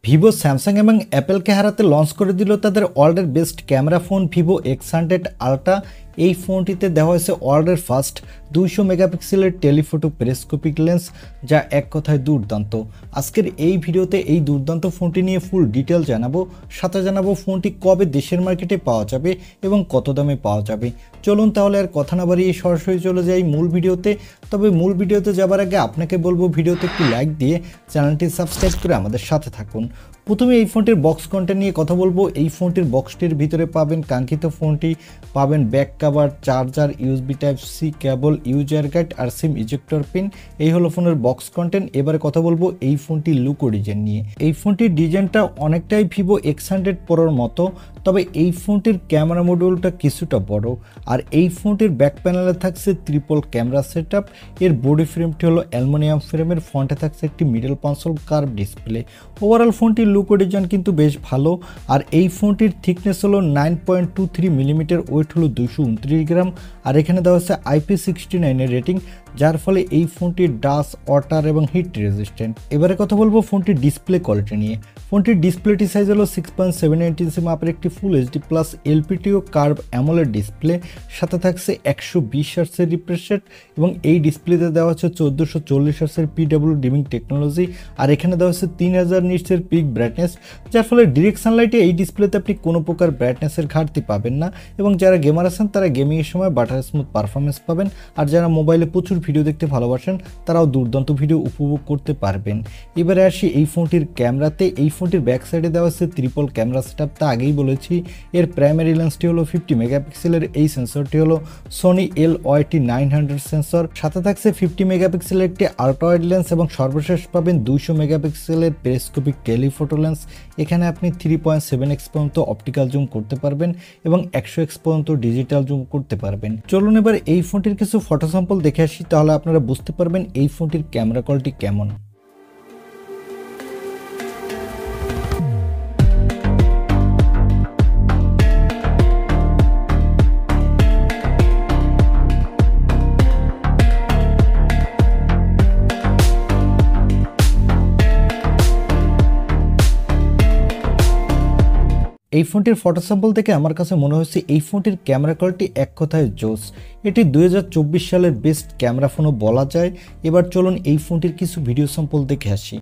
Vivo Samsung এবং অ্যাপেলকে হারাতে launch করে দিল তাদের ওয়ার্ল্ডের best camera phone Vivo X100 ultra. এই ফোনটিতে দেওয়া হয়েছে ওয়ার্ল্ডের ফার্স্ট 200 মেগাপিক্সেলের টেলিফোটো পেরিস্কোপিক লেন্স, যা এক কথায় দুর্দান্ত। আজকের এই ভিডিওতে এই দুর্দান্ত ফোনটি নিয়ে ফুল ডিটেল জানাবো, সাথে জানাবো ফোনটি কবে দেশের মার্কেটে পাওয়া যাবে এবং কত দামে পাওয়া যাবে। চলুন তাহলে আর কথা না বাড়িয়ে সরাসরি চলে যাই মূল ভিডিওতে। তবে মূল ভিডিওতে যাবার আগে আপনাকে বলবো ভিডিওতে একটি লাইক দিয়ে চ্যানেলটি সাবস্ক্রাইব করে আমাদের সাথে থাকুন। প্রথমে এই ফোনটির বক্স কন্টেন্ট নিয়ে কথা বলবো। এই ফোনটির বক্সটির ভিতরে পাবেন কাঙ্ক্ষিত ফোনটি, পাবেন back cover, charger, USB type C cable, user guide আর সিম ইজেক্টর পিন। এই হলো ফোনের বক্স কন্টেন্ট। এবারে কথা বলবো এই ফোনটির লুক ও ডিজাইন নিয়ে। এই ফোনটির ডিজাইনটা অনেকটাই ভিভো X100 Proর মতো, তবে এই ফোনটির ক্যামেরা মডিউলটা কিছুটা বড়। আর এই ফোনটির ব্যাক প্যানেলে থাকছে ট্রিপল ক্যামেরা সেটআপ। এর বডি ফ্রেমটি হলো অ্যালুমিনিয়াম ফ্রেমের, ফ্রন্টে থাকছে একটি middle console curve display. Overall ফোনটির লুক ও ডিজাইন কিন্তু বেশ ভালো। আর এই ফোনটির থিকনেস হলো 9.23 মিলিমিটার, ওয়েট হলো 229 গ্রাম। আর এখানে দেওয়া আছে IP69 এর রেটিং, যার ফলে এই ফোনটির ডাস্ট, ওয়াটার এবং হিট রেজিস্ট্যান্ট। এবারে কথা বলবো ফোনটির ডিসপ্লে কোয়ালিটি নিয়ে। ফোনটির ডিসপ্লেটি সাইজ হলো 6.78 ইঞ্চি মাপের একটি ফুল এইচডি প্লাস এলপিটিও কার্ভ অ্যামোলেড ডিসপ্লে, সাথে থাকছে 120 হার্টজের রিফ্রেশ রেট এবং এই ডিসপ্লেতে দেওয়া হচ্ছে 1440 হার্টজের পিডব্লিউ ডিমিং টেকনোলজি। আর এখানে দেওয়া হচ্ছে 3000 নিটসের পিক ব্রাইটনেস, যার ফলে ডিরেক্ট সানলাইটে এই ডিসপ্লেতে আপনি কোনো প্রকার ব্রাইটনেসের ঘাটতি পাবেন না। এবং যারা গেমার আছেন তারা গেমিংয়ের সময় বাটার স্মুথ পারফরমেন্স পাবেন। আর যারা মোবাইলে প্রচুর ভিডিও দেখতে ভালোবাসেন তারাও দুর্দান্ত ভিডিও উপভোগ করতে পারবেন। এবারে আসি এই ফোনটির ক্যামেরাতে। এই ফোনটির ব্যাক সাইডে দেওয়া আছে ট্রিপল ক্যামেরা সেটআপ, তা আগেই বলেছি। এর প্রাইমারি লেন্সটি হলো 50 মেগাপিক্সেলের, এই সেন্সরটি হলো সোনি LYT900 সেন্সর, সাথে থাকছে 50 মেগাপিক্সেলের একটি আল্ট্রা ওয়াইড লেন্স এবং সর্বশেষ পাবেন 200 মেগাপিক্সেলের পেরিস্কোপিক টেলিফোটো লেন্স। এখানে আপনি 3.7x পর্যন্ত অপটিক্যাল জুম করতে পারবেন এবং 100x পর্যন্ত ডিজিটাল জুম করতে পারবেন। চলুন এবার এই ফোনটির কিছু ফটো স্যাম্পল দেখে আসি, তাহলে আপনারা বুঝতে পারবেন এই ফোনটির ক্যামেরা কোয়ালিটি কেমন। এই ফোনটির ফটো স্যাম্পল থেকে আমার কাছে মনে হচ্ছে এই ফোনটির ক্যামেরা কোয়ালিটি এক কথায় জোস। এটি 2024 সালের বেস্ট ক্যামেরা ফোনও বলা যায়। এবার চলুন এই ফোনটির কিছু ভিডিও স্যাম্পল দেখে আসি।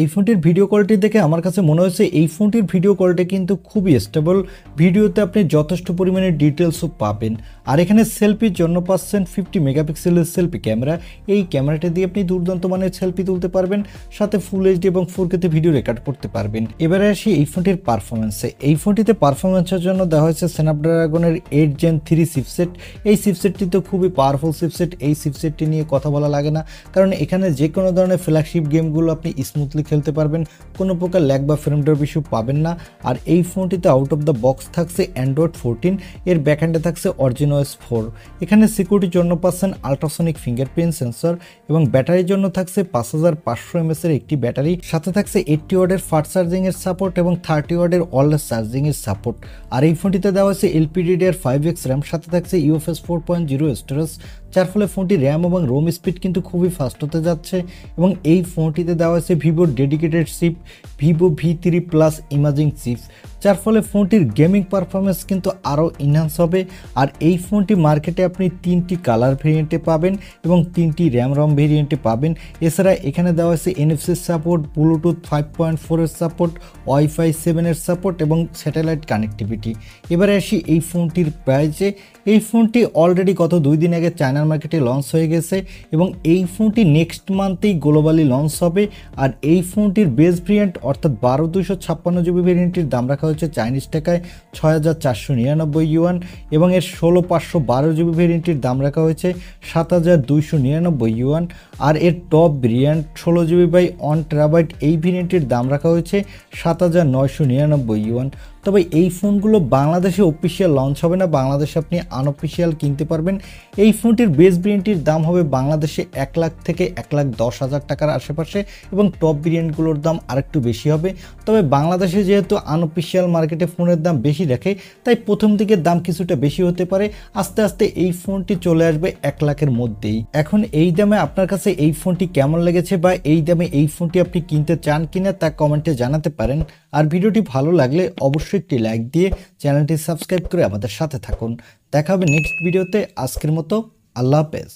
এই ফোনটির ভিডিও কোয়ালিটি দেখে আমার কাছে মনে হয়েছে এই ফোনটির ভিডিও কোয়ালিটি কিন্তু খুবই স্টেবল। ভিডিওতে আপনি যথেষ্ট পরিমাণে ডিটেলসও পাবেন। আর এখানে সেলফির জন্য পাচ্ছেন 50 মেগাপিক্সেলের সেলফি ক্যামেরা। এই ক্যামেরাটা দিয়ে আপনি দুর্দান্ত মানের সেলফি তুলতে পারবেন, সাথে ফুল এইচডি এবং 4K তে ভিডিও রেকর্ড করতে পারবেন। এবারে আসি এই ফোনটির পারফরমেন্সে। এই ফোনটিতে পারফরমেন্সের জন্য দেওয়া হয়েছে স্ন্যাপড্রাগনের 8 Gen 3 চিপসেট। এই চিপসেটটি তো খুবই পাওয়ারফুল চিপসেট। এই চিপসেটটি নিয়ে কথা বলা লাগে না, কারণ এখানে যে কোনো ধরনের ফ্ল্যাগশিপ গেমগুলো আপনি স্মুথলি খেলতে পারবেন, কোনো প্রকার ল্যাগ বা ফ্রেম ড্রপ ইস্যু পাবেন না। আর এই ফোনটিতে আউট অফ দ্য বক্স থাকছে অ্যান্ড্রয়েড 14, এর ব্যাকহ্যান্ডে থাকছে অরিজিনওএস 4। এখানে সিকিউরিটির জন্য পাচ্ছেন আল্ট্রাসনিক ফিঙ্গারপ্রিন্ট সেন্সর এবং ব্যাটারির জন্য থাকছে 5500 mAh এর একটি ব্যাটারি, সাথে থাকছে 80 ওয়াটের ফাস্ট চার্জিং এর সাপোর্ট এবং 30 ওয়াটের ওয়্যারলেস চার্জিং এর সাপোর্ট। আর এই ফোনটিতে দেওয়া আছে LPDDR5X র্যাম, সাথে থাকছে UFS 4.0 স্টোরেজ, যার ফলে ফোনটি র্যাম এবং রোম স্পিড কিন্তু খুবই ফাস্ট হতে যাচ্ছে। এবং এই ফোনটিতে দেওয়া আছে ভিভোর dedicated chip Vivo V3+ imaging chip, যার ফলে ফোনটির গেমিং পারফরমেন্স কিন্তু আরও ইনহ্যান্স হবে। আর এই ফোনটি মার্কেটে আপনি 3টি কালার ভেরিয়েন্টে পাবেন এবং 3টি র্যাম রম ভেরিয়েন্টে পাবেন। এছাড়া এখানে দেওয়া আছে NFC সাপোর্ট, ব্লুটুথ 5.4 এর সাপোর্ট, ওয়াইফাই 7 এর সাপোর্ট এবং স্যাটেলাইট কানেক্টিভিটি। এবারে আসি এই ফোনটির প্রাইসে। এই ফোনটি অলরেডি গত 2 দিন আগে চায়নার মার্কেটে লঞ্চ হয়ে গেছে এবং এই ফোনটি নেক্সট মান্থেই গ্লোবালি লঞ্চ হবে। আর এই ফোনটির বেস ভেরিয়েন্ট অর্থাৎ 12256GB ভেরিয়েন্টের দাম রাখা হচ্ছে চাইনিজ টাকায় 6499 ইউয়ান এবং এর 16512GB ভেরিয়েন্টের দাম রাখা হয়েছে 7299 ইউয়ান। আর এর top variant 16GB by 1TB এই ভেরিয়েন্টের দাম রাখা হয়েছে 7999 ইউয়ান। তবে এই ফোনগুলো বাংলাদেশে অফিসিয়াল লঞ্চ হবে না, বাংলাদেশে আপনি আনঅফিসিয়াল কিনতে পারবেন। এই ফোনটির বেস ভেরিয়েন্টটির দাম হবে বাংলাদেশে 1 লাখ থেকে 1,10,000 টাকার আশেপাশে এবং টপ ভেরিয়েন্টগুলোর দাম আরেকটু বেশি হবে। তবে বাংলাদেশে যেহেতু আনঅফিসিয়াল মার্কেটে ফোনের দাম বেশি রাখে, তাই প্রথম দিকে দাম কিছুটা বেশি হতে পারে, আস্তে আস্তে এই ফোনটি চলে আসবে 1 লাখের মধ্যেই। এখন এই দামে আপনার কাছে এই ফোনটি কেমন লেগেছে বা এই দামে এই ফোনটি আপনি কিনতে চান কিনা তা কমেন্টে জানাতে পারেন। আর ভিডিওটি ভালো লাগলে অবশ্যই একটি লাইক দিয়ে চ্যানেলটি সাবস্ক্রাইব করে আমাদের সাথে থাকুন। দেখা হবে নেক্সট ভিডিওতে। আজকের মতো আল্লাহ হাফেজ।